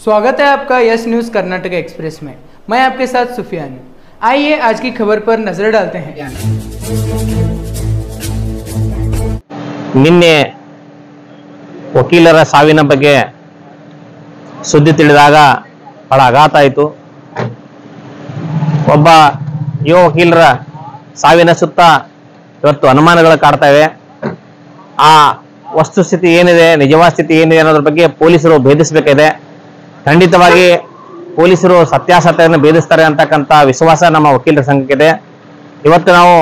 स्वागत है आपका यस न्यूज़ कर्नाटक एक्सप्रेस में। मैं आपके साथ सुफियान हूं। आइए आज की खबर पर नजर डालते हैं। ನಿನ್ನೆ ವಕೀಲರ ಸಾವಿನ ಬಗ್ಗೆ ಸುದ್ದಿ ತಿಳಿದಾಗ ಬಹಳ ಆಘಾತ ಆಯಿತು. ಒಬ್ಬ ಯುವ ವಕೀಲರ ಸಾವಿನ ಸುತ್ತ ಇವತ್ತು ಅನುಮಾನಗಳು ಕಾಡ್ತಾ ಇವೆ. ಆ ವಸ್ತುಸ್ಥಿತಿ ಏನಿದೆ, ನಿಜವಾದ ಸ್ಥಿತಿ ಏನಿದೆ ಅನ್ನೋದ್ರ ಬಗ್ಗೆ ಪೊಲೀಸರು ಭೇದಿಸಬೇಕಿದೆ. ಖಂಡಿತವಾಗಿ ಪೊಲೀಸರು ಸತ್ಯಾಸತ್ಯವನ್ನು ಭೇದಿಸ್ತಾರೆ ಅಂತಕ್ಕಂಥ ವಿಶ್ವಾಸ ನಮ್ಮ ವಕೀಲರ ಸಂಘಕ್ಕಿದೆ. ಇವತ್ತು ನಾವು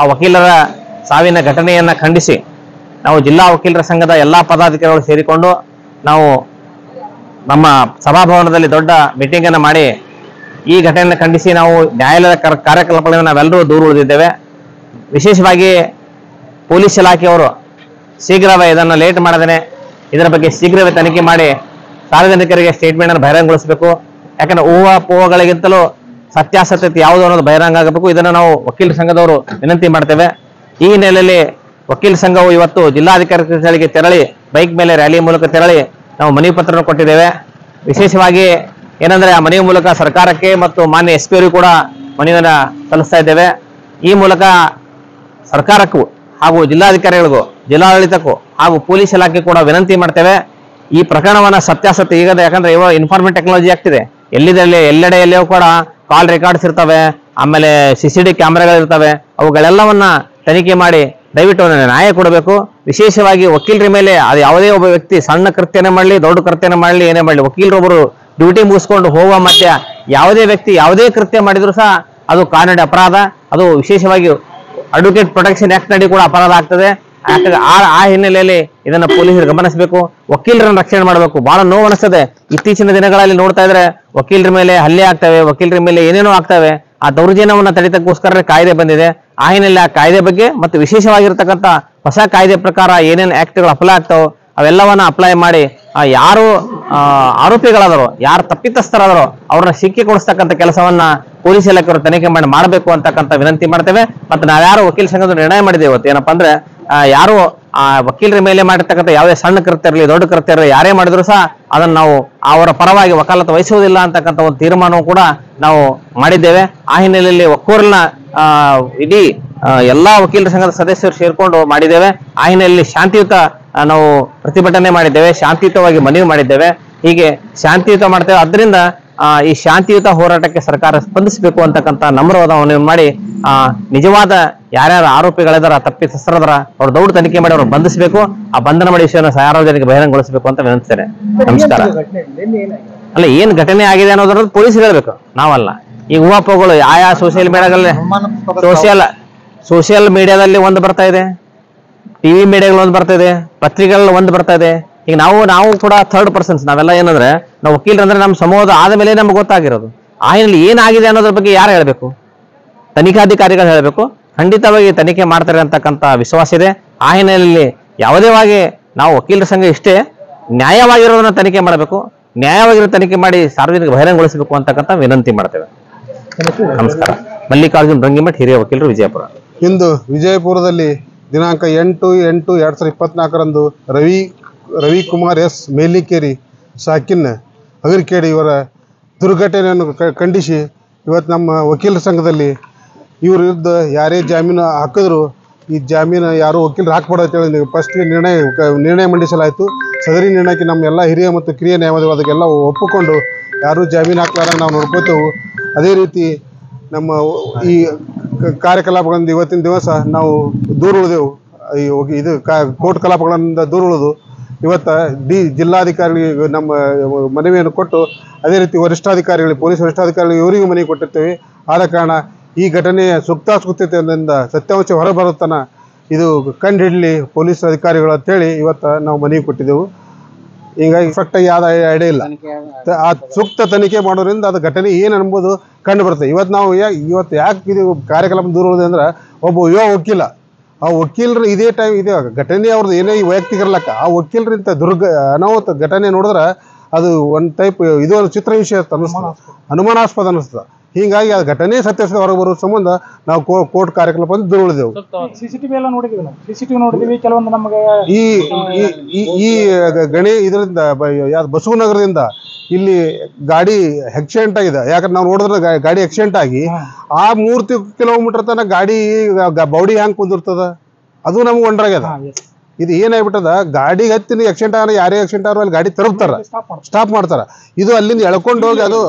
ಆ ವಕೀಲರ ಸಾವಿನ ಘಟನೆಯನ್ನು ಖಂಡಿಸಿ ನಾವು ಜಿಲ್ಲಾ ವಕೀಲರ ಸಂಘದ ಎಲ್ಲ ಪದಾಧಿಕಾರಿಗಳು ಸೇರಿಕೊಂಡು ನಾವು ನಮ್ಮ ಸಭಾಭವನದಲ್ಲಿ ದೊಡ್ಡ ಮೀಟಿಂಗ್ ಅನ್ನು ಮಾಡಿ ಈ ಘಟನೆಯನ್ನು ಖಂಡಿಸಿ ನಾವು ನ್ಯಾಯಾಲಯದ ಕಾರ್ಯಕಲಾಪಗಳನ್ನು ನಾವೆಲ್ಲರೂ ದೂರ ಉಳಿದಿದ್ದೇವೆ. ವಿಶೇಷವಾಗಿ ಪೊಲೀಸ್ ಇಲಾಖೆಯವರು ಶೀಘ್ರವೇ ಇದನ್ನು ಲೇಟ್ ಮಾಡದೇನೆ ಇದರ ಬಗ್ಗೆ ಶೀಘ್ರವೇ ತನಿಖೆ ಮಾಡಿ ಸಾರ್ವಜನಿಕರಿಗೆ ಸ್ಟೇಟ್ಮೆಂಟ್ ಅನ್ನು ಬಹಿರಂಗಗೊಳಿಸಬೇಕು. ಯಾಕಂದ್ರೆ ಊಹಾಪೋಹಗಳಿಗಿಂತಲೂ ಸತ್ಯಾಸತ್ಯತೆ ಯಾವುದು ಅನ್ನೋದು ಬಹಿರಂಗ ಆಗಬೇಕು. ಇದನ್ನು ನಾವು ವಕೀಲರ ಸಂಘದವರು ವಿನಂತಿ ಮಾಡ್ತೇವೆ. ಈ ಹಿನ್ನೆಲೆಯಲ್ಲಿ ವಕೀಲ ಸಂಘವು ಇವತ್ತು ಜಿಲ್ಲಾಧಿಕಾರಿ ಕಚೇರಿಗೆ ತೆರಳಿ ಬೈಕ್ ಮೇಲೆ ರ್ಯಾಲಿ ಮೂಲಕ ತೆರಳಿ ನಾವು ಮನವಿ ಪತ್ರವನ್ನು ಕೊಟ್ಟಿದ್ದೇವೆ. ವಿಶೇಷವಾಗಿ ಏನಂದ್ರೆ ಆ ಮನವಿ ಮೂಲಕ ಸರ್ಕಾರಕ್ಕೆ ಮತ್ತು ಮಾನ್ಯ SP ಅವರಿಗೂ ಕೂಡ ಮನವಿಯನ್ನು ಸಲ್ಲಿಸ್ತಾ ಇದ್ದೇವೆ. ಈ ಮೂಲಕ ಸರ್ಕಾರಕ್ಕೂ ಹಾಗೂ ಜಿಲ್ಲಾಧಿಕಾರಿಗಳಿಗೂ ಜಿಲ್ಲಾಡಳಿತಕ್ಕೂ ಹಾಗೂ ಪೊಲೀಸ್ ಇಲಾಖೆ ಕೂಡ ವಿನಂತಿ ಮಾಡ್ತೇವೆ. ಈ ಪ್ರಕರಣವನ್ನ ಸತ್ಯಾಸತ್ಯ ಈಗ ಯಾಕಂದ್ರೆ ಇವಾಗ ಇನ್ಫಾರ್ಮೇಶನ್ ಟೆಕ್ನಾಲಜಿ ಆಗ್ತಿದೆ, ಎಲ್ಲೆಡೆಯಲ್ಲಿಯೂ ಕೂಡ ಕಾಲ್ ರೆಕಾರ್ಡ್ಸ್ ಇರ್ತವೆ, ಆಮೇಲೆ CCTV ಕ್ಯಾಮೆರಾಗಳು ಇರ್ತವೆ. ಅವುಗಳೆಲ್ಲವನ್ನ ತನಿಖೆ ಮಾಡಿ ದಯವಿಟ್ಟು ನ್ಯಾಯ ಕೊಡಬೇಕು. ವಿಶೇಷವಾಗಿ ವಕೀಲರ ಮೇಲೆ ಅದು ಯಾವುದೇ ಒಬ್ಬ ವ್ಯಕ್ತಿ ಸಣ್ಣ ಕೃತ್ಯನೇ ಮಾಡಲಿ ದೊಡ್ಡ ಕೃತ್ಯನೇ ಮಾಡಲಿ ಏನೇ ಮಾಡಲಿ ವಕೀಲರೊಬ್ಬರು ಡ್ಯೂಟಿ ಮುಗಿಸ್ಕೊಂಡು ಹೋಗುವ ಮಧ್ಯ ಯಾವುದೇ ವ್ಯಕ್ತಿ ಯಾವುದೇ ಕೃತ್ಯ ಮಾಡಿದ್ರು ಸಹ ಅದು ಕಾನೂನು ಅಪರಾಧ. ಅದು ವಿಶೇಷವಾಗಿ ಅಡ್ವೊಕೇಟ್ ಪ್ರೊಟೆಕ್ಷನ್ ಆಕ್ಟ್ ನಡಿ ಕೂಡ ಅಪರಾಧ ಆಗ್ತದೆ. ಆ ಹಿನ್ನೆಲೆಯಲ್ಲಿ ಇದನ್ನ ಪೊಲೀಸರು ಗಮನಿಸಬೇಕು, ವಕೀಲರನ್ನ ರಕ್ಷಣೆ ಮಾಡಬೇಕು. ಬಹಳ ನೋವು ಅನಿಸ್ತದೆ. ಇತ್ತೀಚಿನ ದಿನಗಳಲ್ಲಿ ನೋಡ್ತಾ ಇದ್ರೆ ವಕೀಲರ ಮೇಲೆ ಹಲ್ಲೆ ಆಗ್ತವೆ, ವಕೀಲರ ಮೇಲೆ ಏನೇನೋ ಆಗ್ತವೆ. ಆ ದೌರ್ಜನ್ಯವನ್ನ ತಡೆತಕ್ಕೋಸ್ಕರ ಕಾಯ್ದೆ ಬಂದಿದೆ. ಆ ಹಿನ್ನೆಲೆ ಆ ಕಾಯ್ದೆ ಬಗ್ಗೆ ಮತ್ತು ವಿಶೇಷವಾಗಿರ್ತಕ್ಕಂಥ ಹೊಸ ಕಾಯ್ದೆ ಪ್ರಕಾರ ಏನೇನು ಆಕ್ಟ್ಗಳು ಅಪ್ಲೈ ಆಗ್ತಾವೋ ಅವೆಲ್ಲವನ್ನ ಅಪ್ಲೈ ಮಾಡಿ ಯಾರು ಆರೋಪಿಗಳಾದರೋ ಯಾರು ತಪ್ಪಿತಸ್ಥರಾದರೋ ಅವ್ರನ್ನ ಶಿಕ್ಷೆ ಕೊಡಿಸ್ತಕ್ಕಂಥ ಕೆಲಸವನ್ನ ಪೊಲೀಸ್ ಇಲಾಖೆಯವರು ತನಿಖೆ ಮಾಡಬೇಕು ಅಂತಕ್ಕಂಥ ವಿನಂತಿ ಮಾಡ್ತೇವೆ. ಮತ್ತು ನಾವ್ಯಾರು ವಕೀಲ ಸಂಘದ ನಿರ್ಣಯ ಮಾಡಿದ್ದೇವೆ ಇವತ್ತು ಏನಪ್ಪಾ ಅಂದ್ರೆ ಯಾರು ಆ ವಕೀಲರ ಮೇಲೆ ಮಾಡಿರ್ತಕ್ಕಂಥ ಯಾವುದೇ ಸಣ್ಣ ಕೃತ್ಯ ಇರಲಿ ದೊಡ್ಡ ಕೃತ್ಯ ಇರಲಿ ಯಾರೇ ಮಾಡಿದ್ರು ಸಹ ಅದನ್ನು ನಾವು ಅವರ ಪರವಾಗಿ ವಕಾಲತ್ತು ವಹಿಸುವುದಿಲ್ಲ ಅಂತಕ್ಕಂಥ ಒಂದು ತೀರ್ಮಾನವು ಕೂಡ ನಾವು ಮಾಡಿದ್ದೇವೆ. ಆ ಹಿನ್ನೆಲೆಯಲ್ಲಿ ಒಕ್ಕೂರಿನ ಇಡೀ ಎಲ್ಲಾ ವಕೀಲರ ಸಂಘದ ಸದಸ್ಯರು ಸೇರ್ಕೊಂಡು ಮಾಡಿದ್ದೇವೆ. ಆ ಹಿನ್ನೆಲೆಯಲ್ಲಿ ಶಾಂತಿಯುತ ನಾವು ಪ್ರತಿಭಟನೆ ಮಾಡಿದ್ದೇವೆ, ಶಾಂತಿಯುತವಾಗಿ ಮನವಿ ಮಾಡಿದ್ದೇವೆ. ಹೀಗೆ ಶಾಂತಿಯುತ ಮಾಡ್ತೇವೆ. ಅದರಿಂದ ಈ ಶಾಂತಿಯುತ ಹೋರಾಟಕ್ಕೆ ಸರ್ಕಾರ ಸ್ಪಂದಿಸಬೇಕು ಅಂತಕ್ಕಂಥ ನಮ್ರವಾದ ಮನವಿ ಮಾಡಿ ನಿಜವಾದ ಯಾರ್ಯಾರು ಆರೋಪಿಗಳಿದಾರ ತಪ್ಪಿತಸ್ಥರದಾರ ಅವ್ರು ದೌಡ್ ತನಿಖೆ ಮಾಡಿ ಅವ್ರು ಬಂಧಿಸಬೇಕು. ಆ ಬಂಧನ ಮಾಡಿ ವಿಷಯವನ್ನು ಸಾರ್ವಜನಿಕ ಬಹಿರಂಗಗೊಳಿಸಬೇಕು ಅಂತ ವಿನಂತಿಸ್ತೇನೆ. ನಮಸ್ಕಾರ. ಅಲ್ಲ ಏನ್ ಘಟನೆ ಆಗಿದೆ ಅನ್ನೋದ್ರ ಪೊಲೀಸರು ಹೇಳ್ಬೇಕು, ನಾವಲ್ಲ. ಈ ಊಹಾಪೋಹಗಳು ಆಯಾ ಸೋಷಿಯಲ್ ಮೀಡಿಯಾದಲ್ಲಿ ಒಂದು ಬರ್ತಾ ಇದೆ, TV ಮೀಡಿಯಾಗಳು ಒಂದು ಬರ್ತಾ ಇದೆ, ಪತ್ರಿಕೆಗಳಲ್ಲಿ ಒಂದು ಬರ್ತಾ ಇದೆ. ಈಗ ನಾವು ಕೂಡ ಥರ್ಡ್ ಪರ್ಸನ್ಸ್. ನಾವೆಲ್ಲ ಏನಂದ್ರೆ ನಾವು ವಕೀಲರು ಅಂದ್ರೆ ನಮ್ಮ ಸಮೂಹದ ಆದ್ಮೇಲೆ ನಮ್ಗೆ ಗೊತ್ತಾಗಿರೋದು. ಆ ಹಿನ್ನೆಲೆ ಏನಾಗಿದೆ ಅನ್ನೋದ್ರ ಬಗ್ಗೆ ಯಾರು ಹೇಳ್ಬೇಕು? ತನಿಖಾಧಿಕಾರಿಗಳು ಹೇಳ್ಬೇಕು. ಖಂಡಿತವಾಗಿ ತನಿಖೆ ಮಾಡ್ತಾರೆ ಅಂತಕ್ಕಂಥ ವಿಶ್ವಾಸ ಇದೆ. ಆ ಹಿನ್ನೆಲೆಯಲ್ಲಿ ಯಾವುದೇವಾಗಿ ನಾವು ವಕೀಲರ ಸಂಘ ಇಷ್ಟೇ ನ್ಯಾಯವಾಗಿರೋದನ್ನ ತನಿಖೆ ಮಾಡಬೇಕು, ನ್ಯಾಯವಾಗಿರೋ ತನಿಖೆ ಮಾಡಿ ಸಾರ್ವಜನಿಕ ಬಹಿರಂಗಗೊಳಿಸಬೇಕು ಅಂತಕ್ಕಂಥ ವಿನಂತಿ ಮಾಡ್ತೇವೆ. ನಮಸ್ಕಾರ. ಮಲ್ಲಿಕಾರ್ಜುನ್ ರಂಗಿಮಠ್, ಹಿರಿಯ ವಕೀಲರು, ವಿಜಯಪುರ. ಇಂದು ವಿಜಯಪುರದಲ್ಲಿ ದಿನಾಂಕ 8/8/2024 ರವಿಕುಮಾರ್ S ಮೇಲಿಕೇರಿ ಸಾಕಿನ್ ಅಗರಿಕೇಡಿ ಇವರ ದುರ್ಘಟನೆಯನ್ನು ಖಂಡಿಸಿ ಇವತ್ತು ನಮ್ಮ ವಕೀಲರ ಸಂಘದಲ್ಲಿ ಇವ್ರ ವಿರುದ್ಧ ಯಾರೇ ಜಾಮೀನು ಹಾಕಿದ್ರು ಈ ಜಾಮೀನು ಯಾರು ವಕೀಲರು ಹಾಕ್ಬಾರ್ದು ಅಂತೇಳಿ ಫಸ್ಟ್ಗೆ ನಿರ್ಣಯ ಮಂಡಿಸಲಾಯಿತು. ಸದರಿ ನಿರ್ಣಯಕ್ಕೆ ನಮ್ಮ ಎಲ್ಲ ಹಿರಿಯ ಮತ್ತು ಕಿರಿಯ ನ್ಯಾಯವಾದಿಗಳಿಗೆಲ್ಲ ಒಪ್ಪಿಕೊಂಡು ಯಾರೂ ಜಾಮೀನು ಹಾಕ್ಲಾರ ನಾವು ನೋಡ್ಕೋತೇವೆ. ಅದೇ ರೀತಿ ನಮ್ಮ ಈ ಕಾರ್ಯಕಲಾಪಗಳಿಂದ ಇವತ್ತಿನ ದಿವಸ ನಾವು ದೂರ ಉಳಿದೆವು. ಇದು ಕೋರ್ಟ್ ಕಲಾಪಗಳಿಂದ ದೂರ ಉಳಿದು ಇವತ್ತು ಜಿಲ್ಲಾಧಿಕಾರಿಗಳಿಗೆ ನಮ್ಮ ಮನವಿಯನ್ನು ಕೊಟ್ಟು ಅದೇ ರೀತಿ ವರಿಷ್ಠಾಧಿಕಾರಿಗಳಿಗೆ ಪೊಲೀಸ್ ವರಿಷ್ಠಾಧಿಕಾರಿಗಳಿಗೆ ಇವರಿಗೂ ಮನವಿ ಕೊಟ್ಟಿರ್ತೇವೆ. ಆದ ಕಾರಣ ಈ ಘಟನೆಯ ಸೂಕ್ತಾಸ್ಪೃತ್ಯತೆಯಿಂದ ಸತ್ಯಾಂಶ ಹೊರಬರುತ್ತಾನ ಇದು ಕಂಡುಹಿಡಲಿ ಪೊಲೀಸ್ ಅಧಿಕಾರಿಗಳು ಅಂತೇಳಿ ಇವತ್ತು ನಾವು ಮನವಿ ಕೊಟ್ಟಿದ್ದೆವು. ಹೀಗಾಗಿ ಪರ್ಫೆಕ್ಟಾಗಿ ಯಾವ್ದು ಐಡಿಯಾ ಇಲ್ಲ. ಆ ಸೂಕ್ತ ತನಿಖೆ ಮಾಡೋದ್ರಿಂದ ಅದು ಘಟನೆ ಏನು ಅನ್ಬೋದು ಕಂಡು ಬರ್ತದೆ. ಇವತ್ತು ಯಾಕೆ ಇದು ಕಾರ್ಯಕ್ರಮ ದೂರ ಉಳಿದೆ ಅಂದ್ರೆ ಒಬ್ಬ ಯುವ ವಕೀಲ, ಆ ವಕೀಲರು ಇದೇ ಟೈಮ್ ಇದೆ ಘಟನೆ ಅವ್ರದ್ದು ಏನೇ ವೈಯಕ್ತಿಕ ಇರ್ಲಕ್ಕ ಆ ವಕೀಲರಿಂತ ಅನಾಹುತ ಘಟನೆ ನೋಡಿದ್ರೆ ಅದು ಒಂದು ಟೈಪ್ ಇದು ಒಂದು ಚಿತ್ರ ವಿಷಯ ಅನ್ನಿಸ್ತದೆ, ಅನುಮಾನಾಸ್ಪದ ಅನ್ನಿಸ್ತದೆ. ಹೀಗಾಗಿ ಆ ಘಟನೆ ಸತ್ಯಾಸತ್ಯ ಹೊರಗೆ ಬರೋ ಸಂಬಂಧ ನಾವು ಕೋರ್ಟ್ ಕಾರ್ಯಕ್ರಮ ದೂರ ಉಳಿದೆವು. ಸಿಸಿಟಿವಿ ಎಲ್ಲ ನೋಡಿದ್ವಿ ನಾವು, ಸಿಸಿಟಿವಿ ನೋಡಿದ್ವಿ. ಕೆಲವೊಂದು ನಮಗೆ ಈ ಗಣಿ ಇದರಿಂದ ಬಸವನಗರದಿಂದ ಇಲ್ಲಿ ಗಾಡಿ ಆಕ್ಸಿಡೆಂಟ್ ಆಗಿದೆ. ಯಾಕಂದ್ರೆ ನಾವು ನೋಡಿದ್ರೆ ಗಾಡಿ ಆಕ್ಸಿಡೆಂಟ್ ಆಗಿ ಆ 3 ಕಿಲೋಮೀಟರ್ ತನಕ ಗಾಡಿ ಬೌಡಿ ಹ್ಯಾಂಗ್ ಕುಂದಿರ್ತದ, ಅದು ನಮ್ಗೆ ಒಂಡ್ರಾಗ್ಯದ. ಇದು ಏನಾಗ್ಬಿಟ್ಟದ, ಗಾಡಿಗೆ ಹತ್ತಿನ ಆಕ್ಸಿಡೆಂಟ್ ಆದ್ರೆ ಯಾರೇ ಆಕ್ಸಿಡೆಂಟ್ ಆದ್ರೂ ಅಲ್ಲಿ ಗಾಡಿ ತರುತ್ತಾರ, ಸ್ಟಾಪ್ ಮಾಡ್ತಾರ. ಇದು ಅಲ್ಲಿಂದ ಎಳ್ಕೊಂಡು ಹೋಗಿ ಅದು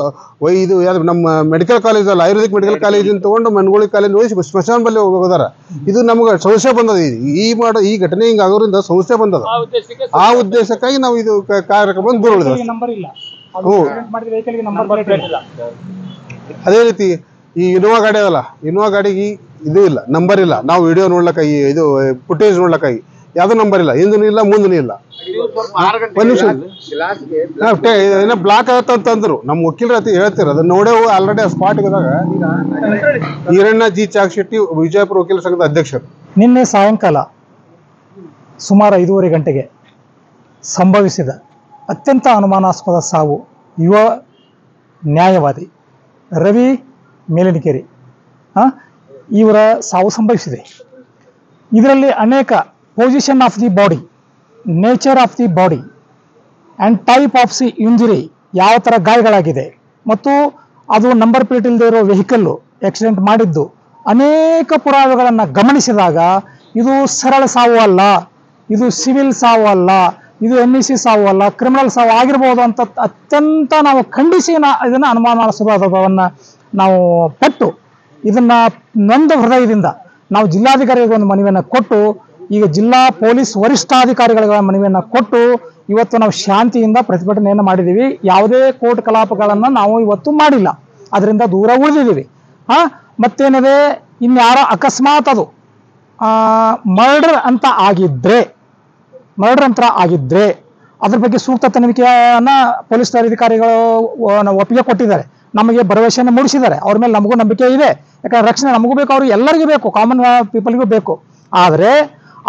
ಇದು ನಮ್ಮ ಮೆಡಿಕಲ್ ಕಾಲೇಜ್ ಅಲ್ಲ, ಆಯುರ್ವೇದಿಕ್ ಮೆಡಿಕಲ್ ಕಾಲೇಜಿನ ತಗೊಂಡು ಮನ್ಗೋಳಿ ಕಾಲೇಜ್ ಹೋಗಿ ಸ್ಮಶಾನ ಬಲ್ಲಿ ಹೋಗೋದಾರ. ಇದು ನಮ್ಗೆ ಸಮಸ್ಯೆ ಬಂದದ. ಈ ಘಟನೆ ಹಿಂಗ ಆಗೋದ್ರಿಂದ ಸಮಸ್ಯೆ ಬಂದದ. ಆ ಉದ್ದೇಶಕ್ಕಾಗಿ ನಾವು ಇದು ಕಾರ್ಯಕ್ರಮ ದೂರ ಉಳಿದ. ಅದೇ ರೀತಿ ಈ ಇನೋವಾ ಗಾಡಿ ಅದಲ್ಲ, ಇನೋವಾ ಗಾಡಿಗೆ ಇದು ಇಲ್ಲ, ನಂಬರ್ ಇಲ್ಲ. ನಾವು ವಿಡಿಯೋ ನೋಡ್ಲಕ್ಕ ಇದು ಫುಟೇಜ್ ನೋಡ್ಲಕ್ಕಾಗಿ ಯಾವ್ದು ನಂಬರ್ ಇಲ್ಲ, ಹಿಂದೂ ಇಲ್ಲ ಮುಂದೂ ಇಲ್ಲ. ಒಂದ್ ನಿಮಿಷ ಏನೋ ಬ್ಲಾಕ್ ಆಗತ್ತಂತಂದ್ರು ನಮ್ಮ ವಕೀಲರ ಹೇಳ್ತಿರ, ಅದನ್ನ ನೋಡೇವು ಆಲ್ರೆಡಿ ಆ ಸ್ಪಾಟ್ ಹೋದಾಗ. ಈರಣ್ಣ ಜಿ ಚಾಗಶೆಟ್ಟಿ, ವಿಜಯಪುರ ವಕೀಲ ಸಂಘದ ಅಧ್ಯಕ್ಷರು. ನಿನ್ನೆ ಸಾಯಂಕಾಲ ಸುಮಾರು 5:30 ಗಂಟೆಗೆ ಸಂಭವಿಸಿದ ಅತ್ಯಂತ ಅನುಮಾನಾಸ್ಪದ ಸಾವು ಯುವ ನ್ಯಾಯವಾದಿ ರವಿ ಮೇಲಿನಕೆರೆ ಇವರ ಸಾವು ಸಂಭವಿಸಿದೆ. ಇದರಲ್ಲಿ ಅನೇಕ position of the body, nature of the body and type of C injury, ಯಾವ ಥರ ಗಾಯಗಳಾಗಿದೆ ಮತ್ತು ಅದು ನಂಬರ್ ಪ್ಲೇಟ್ ಇಲ್ಲದೆ ಇರೋ ವೆಹಿಕಲ್ಲು ಆಕ್ಸಿಡೆಂಟ್ ಮಾಡಿದ್ದು, ಅನೇಕ ಪುರಾವೆಗಳನ್ನು ಗಮನಿಸಿದಾಗ ಇದು ಸರಳ ಸಾವು ಅಲ್ಲ, ಇದು ಸಿವಿಲ್ ಸಾವು ಅಲ್ಲ, ಇದು NEC ಸಾವು ಅಲ್ಲ, ಕ್ರಿಮಿನಲ್ ಸಾವು ಆಗಿರ್ಬೋದು ಅಂತ ಅತ್ಯಂತ ನಾವು ಖಂಡಿಸಿ ಇದನ್ನು ಅನುಮಾನಾಸ್ಪದವನ್ನು ನಾವು ಪಟ್ಟು ಇದನ್ನು ನೊಂದ ಹೃದಯದಿಂದ ನಾವು ಜಿಲ್ಲಾಧಿಕಾರಿಗೆ ಒಂದು ಮನವಿಯನ್ನು ಕೊಟ್ಟು, ಈಗ ಜಿಲ್ಲಾ ಪೊಲೀಸ್ ವರಿಷ್ಠಾಧಿಕಾರಿಗಳ ಮನವಿಯನ್ನು ಕೊಟ್ಟು ಇವತ್ತು ನಾವು ಶಾಂತಿಯಿಂದ ಪ್ರತಿಭಟನೆಯನ್ನು ಮಾಡಿದ್ದೀವಿ. ಯಾವುದೇ ಕೋರ್ಟ್ ಕಲಾಪಗಳನ್ನು ನಾವು ಇವತ್ತು ಮಾಡಿಲ್ಲ, ಅದರಿಂದ ದೂರ ಉಳಿದಿದ್ದೀವಿ. ಮತ್ತೇನಿದೆ, ಇನ್ಯಾರೋ ಅಕಸ್ಮಾತ್ ಅದು ಮರ್ಡರ್ ಅಂತ ಆಗಿದ್ರೆ ಅದ್ರ ಬಗ್ಗೆ ಸೂಕ್ತ ತನಿಖೆಯನ್ನು ಪೊಲೀಸ್ ಅಧಿಕಾರಿಗಳು ಒಪ್ಪಿಗೆ ಕೊಟ್ಟಿದ್ದಾರೆ, ನಮಗೆ ಭರವಸೆಯನ್ನು ಮೂಡಿಸಿದ್ದಾರೆ. ಅವ್ರ ಮೇಲೆ ನಮಗೂ ನಂಬಿಕೆ ಇದೆ. ಯಾಕಂದ್ರೆ ರಕ್ಷಣೆ ನಮಗೂ ಬೇಕು, ಅವ್ರಿಗೆ ಎಲ್ಲರಿಗೂ ಬೇಕು, ಕಾಮನ್ ಪೀಪಲ್ಗೂ ಬೇಕು. ಆದರೆ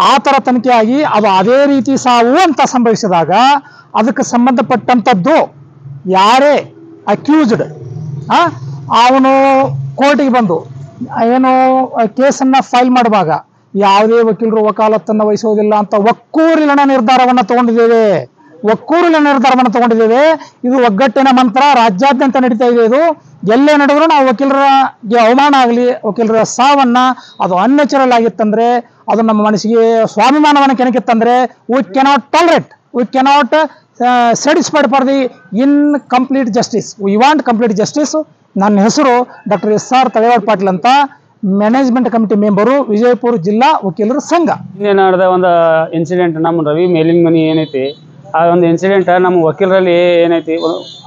ಆ ಥರ ತನಿಖೆಯಾಗಿ ಅದು ಅದೇ ರೀತಿ ಸಾವು ಅಂತ ಸಂಭವಿಸಿದಾಗ ಅದಕ್ಕೆ ಸಂಬಂಧಪಟ್ಟಂಥದ್ದು ಯಾರೇ ಅಕ್ಯೂಸ್ಡ್ ಅವನು ಕೋರ್ಟಿಗೆ ಬಂದು ಏನು ಕೇಸನ್ನು ಫೈಲ್ ಮಾಡುವಾಗ ಯಾವುದೇ ವಕೀಲರು ವಕಾಲತ್ತನ್ನು ವಹಿಸುವುದಿಲ್ಲ ಅಂತ ಒಕ್ಕೂರಿನ ನಿರ್ಧಾರವನ್ನು ತಗೊಂಡಿದ್ದೇವೆ. ಇದು ಒಗ್ಗಟ್ಟಿನ ಮಂತ್ರ, ರಾಜ್ಯಾದ್ಯಂತ ನಡೀತಾ ಇದೆ. ಇದು ಎಲ್ಲೇ ನಡೆದ್ರು ನಾವು ವಕೀಲರಿಗೆ ಅವಮಾನ ಆಗಲಿ, ವಕೀಲರ ಸಾವನ್ನ ಅದು ಅನ್ಯಾಚುರಲ್ ಆಗಿತ್ತಂದ್ರೆ, ಅದು ನಮ್ಮ ಮನಸ್ಸಿಗೆ ಸ್ವಾಭಿಮಾನವನ್ನು ಕೆಣಕಿತ್ತಂದ್ರೆ we cannot satisfied for the incomplete justice. We want complete justice. ನನ್ನ ಹೆಸರು ಡಾಕ್ಟರ್ SR ತಳೇವಾಡ್ ಪಾಟೀಲ್ ಅಂತ, ಮ್ಯಾನೇಜ್ಮೆಂಟ್ ಕಮಿಟಿ ಮೆಂಬರು, ವಿಜಯಪುರ ಜಿಲ್ಲಾ ವಕೀಲರ ಸಂಘ. ನಿನ್ನೆ ನಡೆದ ಒಂದು ಇನ್ಸಿಡೆಂಟ್, ನಮ್ಮ ರವಿ ಮೇಲಿನ ಮನಿ ಏನೈತಿ ಆ ಒಂದು ಇನ್ಸಿಡೆಂಟ್ ನಮ್ಮ ವಕೀಲರಲ್ಲಿ ಏನೈತಿ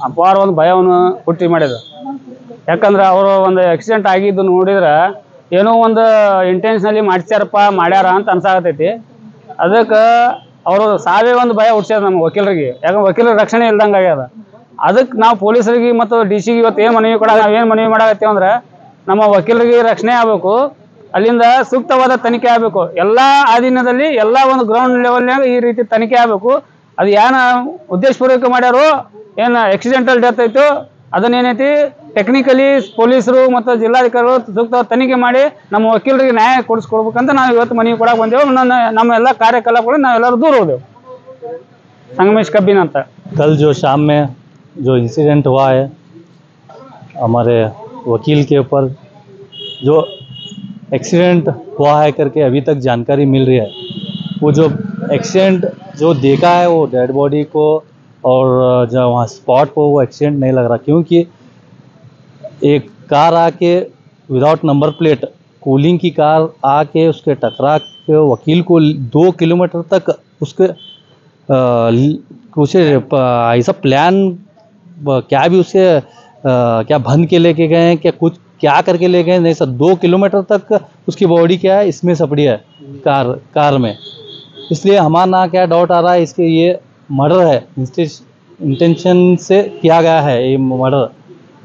ಅಪಾರ ಒಂದು ಭಯವನ್ನು ಹುಟ್ಟಿ ಮಾಡಿದ. ಯಾಕಂದ್ರೆ ಅವರು ಒಂದು ಆಕ್ಸಿಡೆಂಟ್ ಆಗಿದ್ದು ನೋಡಿದ್ರೆ ಏನೋ ಒಂದು ಇಂಟೆನ್ಷನಲ್ಲಿ ಮಾಡ್ಯಾರ ಅಂತ ಅನ್ಸಾಗತೈತಿ. ಅದಕ್ಕೆ ಅವರು ಸಾವೇ ಒಂದು ಭಯ ಹುಟ್ಸ್ಯಾರ ನಮ್ಮ ವಕೀಲರಿಗೆ. ಯಾಕಂದ್ರೆ ವಕೀಲರ ರಕ್ಷಣೆ ಇಲ್ದಂಗೆ ಆಗ್ಯದ. ಅದಕ್ಕೆ ನಾವು ಪೊಲೀಸರಿಗೆ ಮತ್ತು DC ಇವತ್ತು ಏನು ಮನವಿ ನಾವೇನು ಮನವಿ ಮಾಡಾಕತ್ತೀವಿ ಅಂದ್ರೆ ನಮ್ಮ ವಕೀಲರಿಗೆ ರಕ್ಷಣೆ ಆಗಬೇಕು, ಅಲ್ಲಿಂದ ಸೂಕ್ತವಾದ ತನಿಖೆ ಆಗಬೇಕು. ಎಲ್ಲ ಅಧೀನದಲ್ಲಿ ಎಲ್ಲ ಒಂದು ಗ್ರೌಂಡ್ ಲೆವೆಲ್ನಾಗ ಈ ರೀತಿ ತನಿಖೆ ಆಗಬೇಕು. ಅದು ಏನು ಉದ್ದೇಶಪೂರ್ವಕ ಮಾಡ್ಯಾರೋ, ಏನು ಆಕ್ಸಿಡೆಂಟಲ್ ಡೆತ್ ಆಯಿತು, ಅದನ್ನೇನೈತಿ ಟೆಕ್ನಿಕಲಿ ಪೊಲೀಸರು ಮತ್ತು ಜಿಲ್ಲಾಧಿಕಾರಿಗಳು ಸೂಕ್ತ ತನಿಖೆ ಮಾಡಿ ನಮ್ಮ ವಕೀಲರಿಗೆ ನ್ಯಾಯ ಕೊಡಿಸ್ಕೊಡ್ಬೇಕಂತ ನಾವು ಇವತ್ತು ಮನವಿ ಕೊಡಕ್ಕೆ ಬಂದೆವು. ನಮ್ಮ ಎಲ್ಲ ಕಾರ್ಯಕಲಾಪಗಳು ನಾವೆಲ್ಲರೂ ದೂರ ಹೋದೆವು. संगमेश कब्बीन आता कल जो शाम में जो इंसिडेंट हुआ है हमारे वकील के ऊपर, जो एक्सीडेंट हुआ है करके अभी तक जानकारी मिल रही है, वो जो एक्सीडेंट जो देखा है वो डेड बॉडी को और जो वहाँ स्पॉट पर वो एक्सीडेंट नहीं लग रहा, क्योंकि एक कार आके विदाउट नंबर प्लेट कूलिंग की कार आके उसके टकरा के वकील को 2 किलोमीटर तक उसके कुछ ऐसा प्लान क्या भी उसे क्या भन के लेके गए हैं, क्या कुछ क्या करके ले गए, नहीं सर 2 किलोमीटर तक उसकी बॉडी क्या है इसमें सपड़ी है कार में। इसलिए हमारा ना क्या डाउट आ रहा है इसके ये मर्डर है, इंटेंशन से किया गया है ये मर्डर।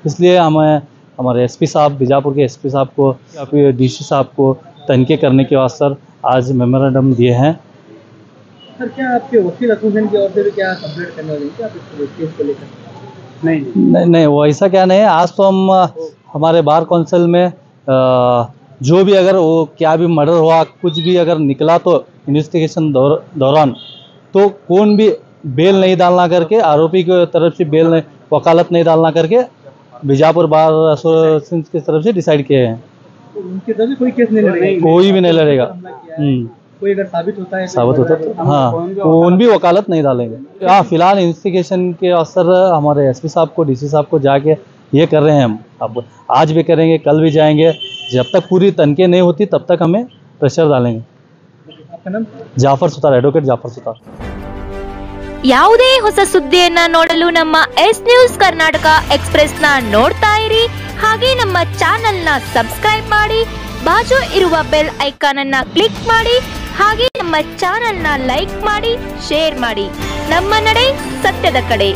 इसलिए हमें हमारे SP साहब, बीजापुर के SP साहब को या फिर DC साहब को तनिखे करने के वास्ते आज मेमोरेंडम दिए हैं। सर क्या आपके वकील एसोसिएशन की ओर से भी क्या कंप्लेंट करना होगी क्या आप इस केस को लेकर? नहीं वो ऐसा क्या नहीं है। आज तो हमारे बार काउंसिल में जो भी अगर वो क्या भी मर्डर हुआ, कुछ भी अगर निकला तो इन्वेस्टिगेशन दौरान तो कौन भी बेल नहीं डालना करके, आरोपी की तरफ से बेल नहीं, वकालत नहीं डालना करके बीजापुर बार एसोसिएशन की तरफ से डिसाइड किए हैं। उनकी तरफ से कोई केस नहीं लड़ेगा, कोई भी नहीं लड़ेगा। कोई अगर साबित होता है तो हाँ, कौन भी वकालत नहीं डालेंगे। हाँ, फिलहाल इन्वेस्टिगेशन के असर हमारे एसपी साहब को, डीसी साहब को जाके ये कर रहे हैं हम। अब आज भी करेंगे, कल भी जाएंगे, जब तक पूरी तनके नहीं होती तब तक हमें प्रेशर डालेंगे। आपका नाम? ಜಾಫರ್ ಸುತಾರ್, ಅಡ್ವೊಕೇಟ್ ಜಾಫರ್ ಸುತಾರ್। ಯಾವುದೇ ಹೊಸ ಸುದ್ದಿಯನ್ನ ನೋಡಲು ನಮ್ಮ ಎಸ್ ನ್ಯೂಸ್ ಕರ್ನಾಟಕ ಎಕ್ಸ್‌ಪ್ರೆಸ್ ನ ನೋಡ್ತಾ ಇರಿ, ಹಾಗೆ ನಮ್ಮ ಚಾನೆಲ್ ನ ಸಬ್ಸ್ಕ್ರೈಬ್ ಮಾಡಿ, ಬಾಜು ಇರುವ ಬೆಲ್ ಐಕಾನ್ ಅನ್ನ ಕ್ಲಿಕ್ ಮಾಡಿ, ಹಾಗೆ ನಮ್ಮ ಚಾನೆಲ್ ನ ಲೈಕ್ ಮಾಡಿ, ಶೇರ್ ಮಾಡಿ. ನಮ್ಮ ನಡೆ ಸತ್ಯದ ಕಡೆ.